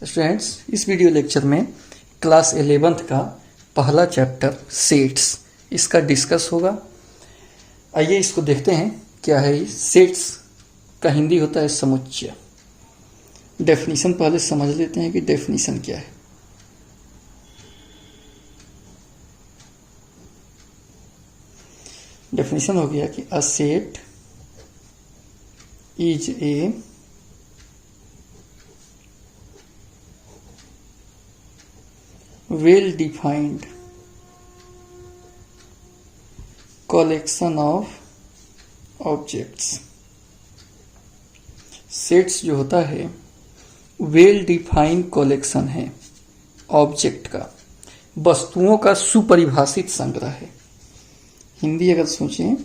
Students, इस video lecture में class 11th का पहला चैप्टर सेट्स इसका डिस्कस होगा। आइए इसको देखते हैं क्या है। ये सेट्स का हिंदी होता है समुच्चय। डेफिनेशन पहले समझ लेते हैं कि डेफिनेशन क्या है। डेफिनेशन हो गया कि a set is a well defined collection of objects। Sets जो होता है वेल डिफाइंड कलेक्शन है ऑब्जेक्ट का, वस्तुओं का सुपरिभाषित संग्रह है। हिंदी अगर सोचें,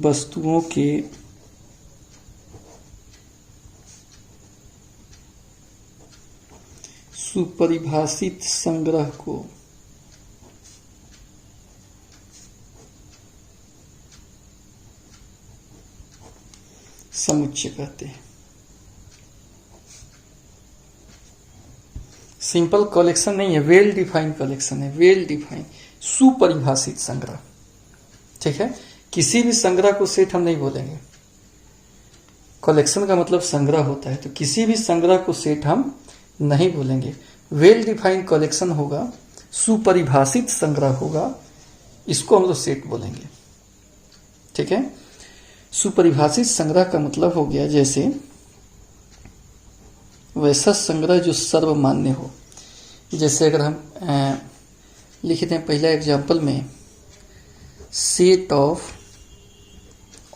वस्तुओं के सुपरिभाषित संग्रह को समुच्चय कहते हैं। सिंपल कलेक्शन नहीं है, वेल डिफाइंड कलेक्शन है। वेल डिफाइंड सुपरिभाषित संग्रह, ठीक है। किसी भी संग्रह को सेट हम नहीं बोलेंगे। कलेक्शन का मतलब संग्रह होता है, तो किसी भी संग्रह को सेट हम नहीं बोलेंगे। वेल डिफाइंड कलेक्शन होगा, सुपरिभाषित संग्रह होगा, इसको हम लोग सेट बोलेंगे, ठीक है। सुपरिभाषित संग्रह का मतलब हो गया जैसे वैसा संग्रह जो सर्वमान्य हो। जैसे अगर हम लिखते हैं पहला एग्जाम्पल में, सेट ऑफ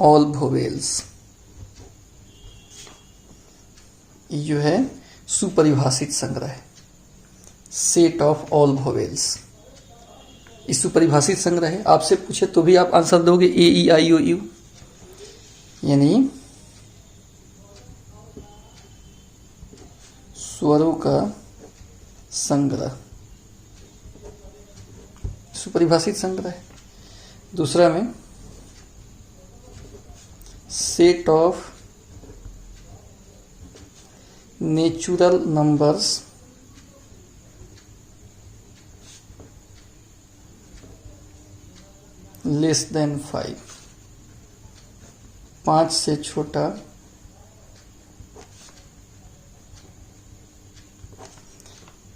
ऑल वोवेल्स, जो है सुपरिभाषित संग्रह है। सेट ऑफ ऑल वोवेल्स इस सुपरिभाषित संग्रह है। आपसे पूछे तो भी आप आंसर दोगे ए ई आई ओ यू, यानी स्वरों का संग्रह सुपरिभाषित संग्रह है। दूसरा में set of natural numbers less than 5, 5 से छोटा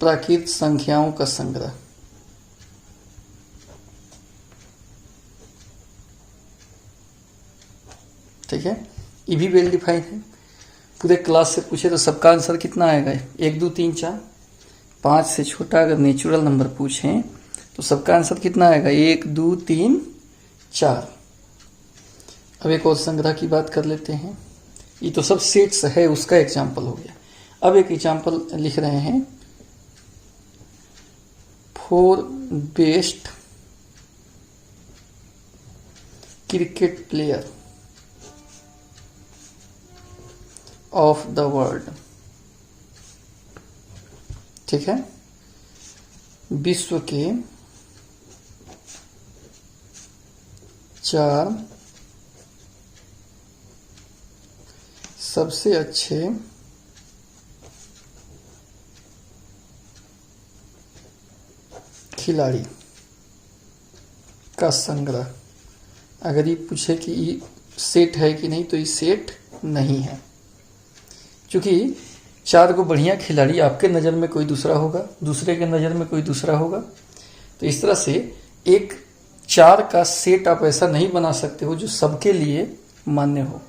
प्राकृत संख्याओं का संग्रह। ठीक है, ये भी वेल डिफाइंड है। पूरे क्लास से पूछे तो सबका आंसर कितना आएगा? 1 2 3 4। 5 से छोटा अगर नेचुरल नंबर पूछें तो सबका आंसर कितना आएगा? 1 2 3 4। अब एक और संग्रह की बात कर लेते हैं। ये तो सब सेट्स है, उसका एग्जाम्पल हो गया। अब एक एग्जाम्पल लिख रहे हैं, 4 best cricket player of the world. ठीक है, विश्व के 4 सबसे अच्छे खिलाड़ी का संग्रह। अगर ये पूछे कि ये सेट है कि नहीं, तो ये सेट नहीं है, क्योंकि 4 को बढ़िया खिलाड़ी आपके नज़र में कोई दूसरा होगा, दूसरे के नज़र में कोई दूसरा होगा। तो इस तरह से एक 4 का सेट आप ऐसा नहीं बना सकते हो जो सबके लिए मान्य हो,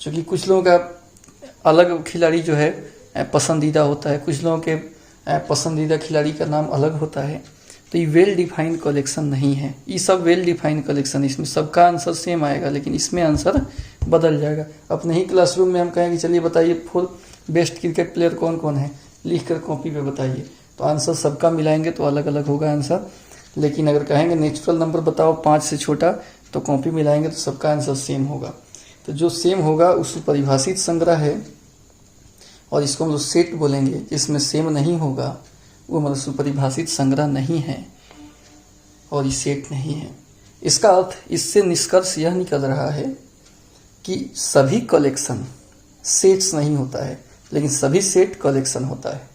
क्योंकि कुछ लोगों का अलग खिलाड़ी जो है पसंदीदा होता है, कुछ लोगों के पसंदीदा खिलाड़ी का नाम अलग होता है। तो ये वेल डिफाइंड कलेक्शन नहीं है। ये सब वेल डिफाइंड कलेक्शन, इसमें सबका आंसर सेम आएगा, लेकिन इसमें आंसर बदल जाएगा। अपने ही क्लासरूम में हम कहेंगे चलिए बताइए 4 बेस्ट क्रिकेट प्लेयर कौन कौन है, लिख कर कॉपी पे बताइए, तो आंसर सबका मिलाएंगे तो अलग अलग होगा आंसर। लेकिन अगर कहेंगे नेचुरल नंबर बताओ 5 से छोटा, तो कॉपी मिलाएंगे तो सबका आंसर सेम होगा। तो जो सेम होगा उस परिभाषित संग्रह है, और इसको हम लोग सेट बोलेंगे। जिसमें सेम नहीं होगा वो मतलब सुपरिभाषित संग्रह नहीं है और ये सेट नहीं है। इसका अर्थ, इससे निष्कर्ष यह निकल रहा है कि सभी कलेक्शन सेट्स नहीं होता है, लेकिन सभी सेट कलेक्शन होता है।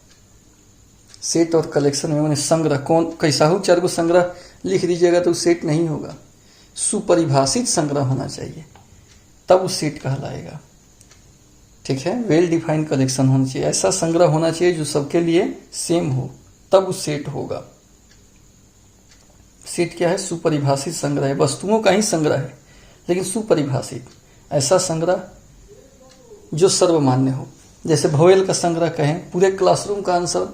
सेट और कलेक्शन में मैंने संग्रह कौन कैसा हो, 4 को संग्रह लिख दीजिएगा तो सेट नहीं होगा, सुपरिभाषित संग्रह होना चाहिए, तब उस सेट कहलाएगा। ठीक है, वेल डिफाइंड कलेक्शन होना चाहिए, ऐसा संग्रह होना चाहिए जो सबके लिए सेम हो, तब उस सेट होगा। सेट क्या है? सुपरिभाषित संग्रह है, वस्तुओं का ही संग्रह है लेकिन सुपरिभाषित, ऐसा संग्रह जो सर्वमान्य हो। जैसे भवेल का संग्रह कहें, पूरे क्लासरूम का आंसर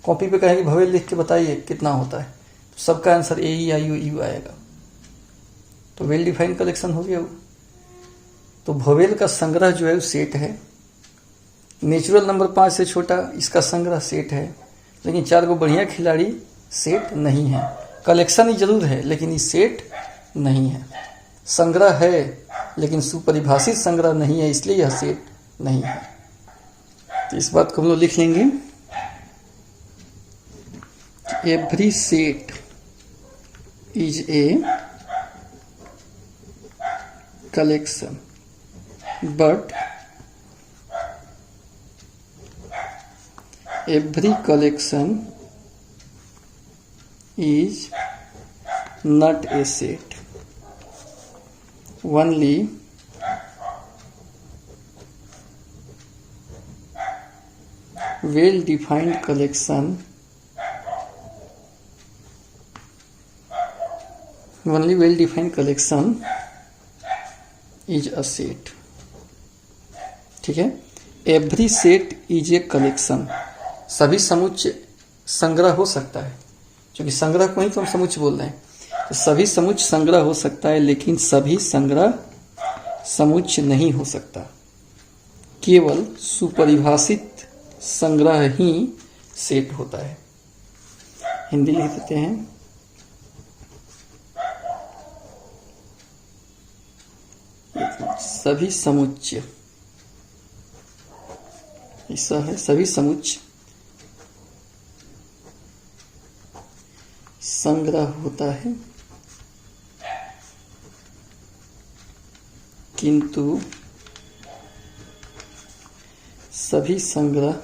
कॉपी पे कहें कि भवेल लिख के बताइए कितना होता है, तो सबका answer A E I you आएगा, तो वेल डिफाइंड कलेक्शन हो गया वो। तो भवेल का संग्रह जो है वो सेट है। नेचुरल नंबर 5 से छोटा इसका संग्रह सेट है, लेकिन 4 को बढ़िया खिलाड़ी सेट नहीं है। कलेक्शन ही जरूर है लेकिन ये सेट नहीं है। संग्रह है लेकिन सुपरिभाषित संग्रह नहीं है, इसलिए यह सेट नहीं है। तो इस बात को हम लोग लिख लेंगे, every set is a collection but every collection is not a set. Only well-defined collection is a set. ठीक है, every set is a collection. सभी समुच्चय संग्रह हो सकता है, क्योंकि संग्रह को ही तो हम समुच्चय बोल रहे हैं, तो सभी समुच्चय संग्रह हो सकता है लेकिन सभी संग्रह समुच्चय नहीं हो सकता। केवल सुपरिभाषित संग्रह ही सेट होता है। हिंदी लिख देते हैं, सभी समुच्चय, ऐसा है, सभी समुच्चय संग्रह होता है किंतु सभी संग्रह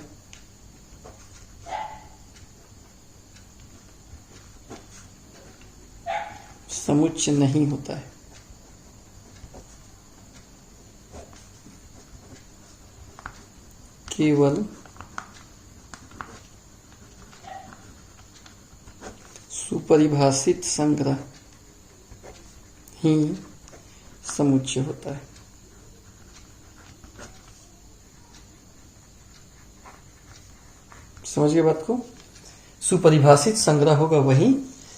समुच्चय नहीं होता है। केवल सुपरिभाषित संग्रह ही समुच्चय होता है। समझ गए बात को? सुपरिभाषित संग्रह होगा वही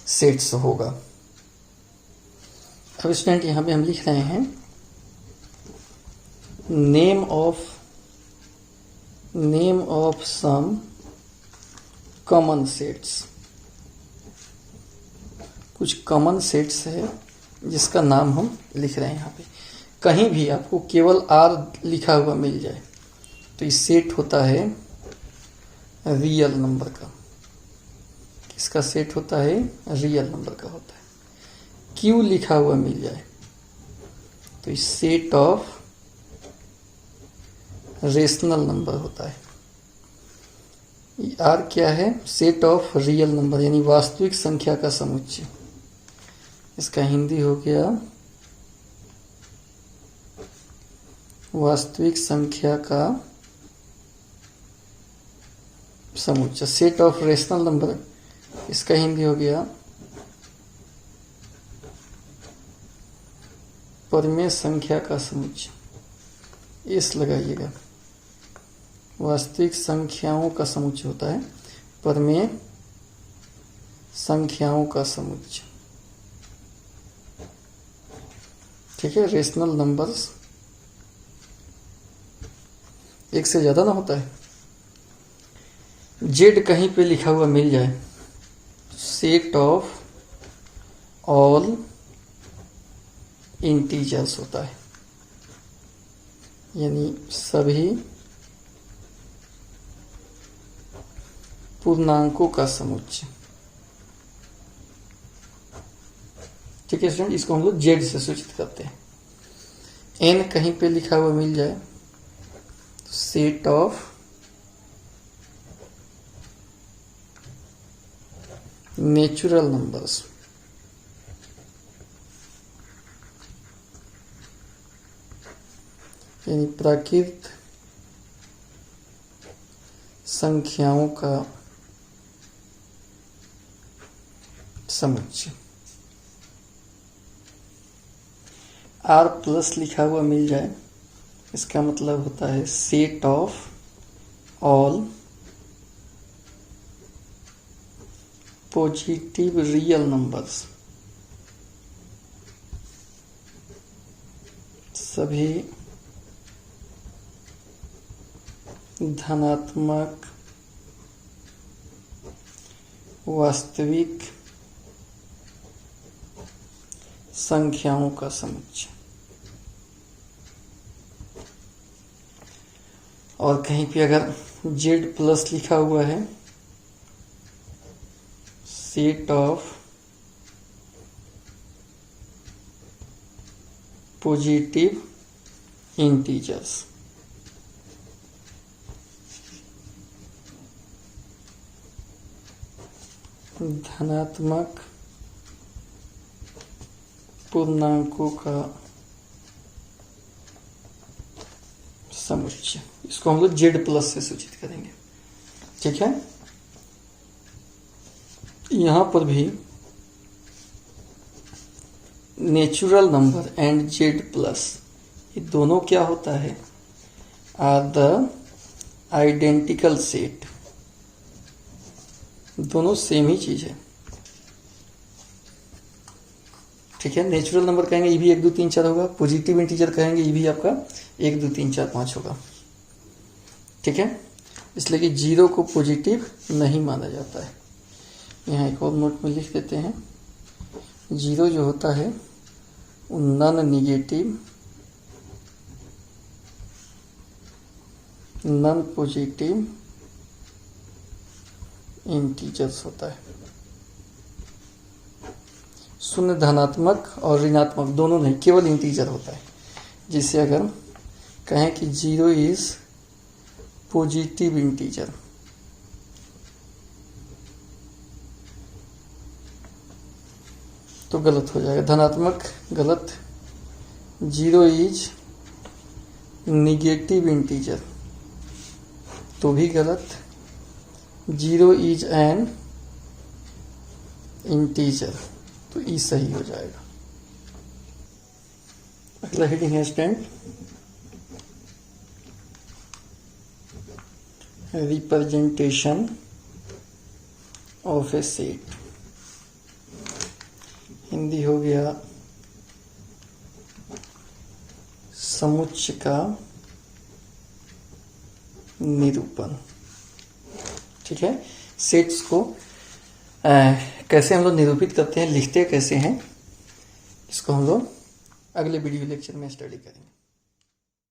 सेट्स होगा। अब स्टूडेंट यहां पे हम लिख रहे हैं name of some common sets. कुछ कॉमन सेट्स है जिसका नाम हम लिख रहे हैं यहाँ पे। कहीं भी आपको केवल आर लिखा हुआ मिल जाए तो ये सेट होता है रियल नंबर का। किसका सेट होता है? रियल नंबर का होता है। क्यू लिखा हुआ मिल जाए तो इस सेट ऑफ रेशनल नंबर होता है। आर क्या है? सेट ऑफ रियल नंबर यानी वास्तविक संख्या का समुच्चय। इसका हिंदी हो गया वास्तविक संख्या का समुच्चय। सेट ऑफ रेशनल नंबर, इसका हिंदी हो गया परिमेय संख्या का समुच्चय। इस लगाइएगा, वास्तविक संख्याओं का समुच्चय होता है परिमेय संख्याओं का समुच्चय। ठीक है, रेशनल नंबर्स एक से ज्यादा ना होता है। जेड कहीं पे लिखा हुआ मिल जाए, सेट ऑफ ऑल इंटीजर्स होता है यानी सभी पूर्णांकों का समुच्चय। ठीक है स्टूडेंट, इसको हम लोग जेड से सूचित करते हैं। एन कहीं पे लिखा हुआ मिल जाए सेट ऑफ नेचुरल नंबर्स। यानी प्राकृत संख्याओं का समुच्चय। आर प्लस लिखा हुआ मिल जाए, इसका मतलब होता है set of all positive real numbers. सभी धनात्मक वास्तविक संख्याओं का समुच्चय। और कहीं पे अगर z प्लस लिखा हुआ है, सेट ऑफ पॉजिटिव इंटीजर्स। धनात्मक पूर्णांकों का समुच्चय। इसको हम लोग z प्लस से सूचित करेंगे। ठीक है, यहां पर भी natural number and z plus, ये दोनों क्या होता है, आर द आइडेंटिकल सेट। दोनों सेम ही चीज है। ठीक है, नेचुरल नंबर कहेंगे ये भी 1 2 3 4 होगा, पॉजिटिव इंटीजर कहेंगे ये भी आपका 1 2 3 4 5 होगा। ठीक है, इसलिए कि 0 को पॉजिटिव नहीं माना जाता है। यहाँ एक और नोट में लिख देते हैं, 0 जो होता है वो non negative, non positive integers होता है। शून्य धनात्मक और ऋणात्मक दोनों नहीं, केवल इंटीजर होता है। जिसे अगर कहें कि 0 इज पॉजिटिव इंटीजर, तो गलत हो जाएगा। धनात्मक गलत, 0 इज निगेटिव इंटीजर तो भी गलत, 0 इज एन इंटीजर तो ई सही हो जाएगा। अगला हेडिंग है stand representation of A set. Hindi हो गया समुच्चय का निरूपण। ठीक है, सेट्स को कैसे हम लोग निरूपित करते हैं, लिखते कैसे हैं, इसको हम लोग अगले वीडियो लेक्चर में स्टडी करेंगे।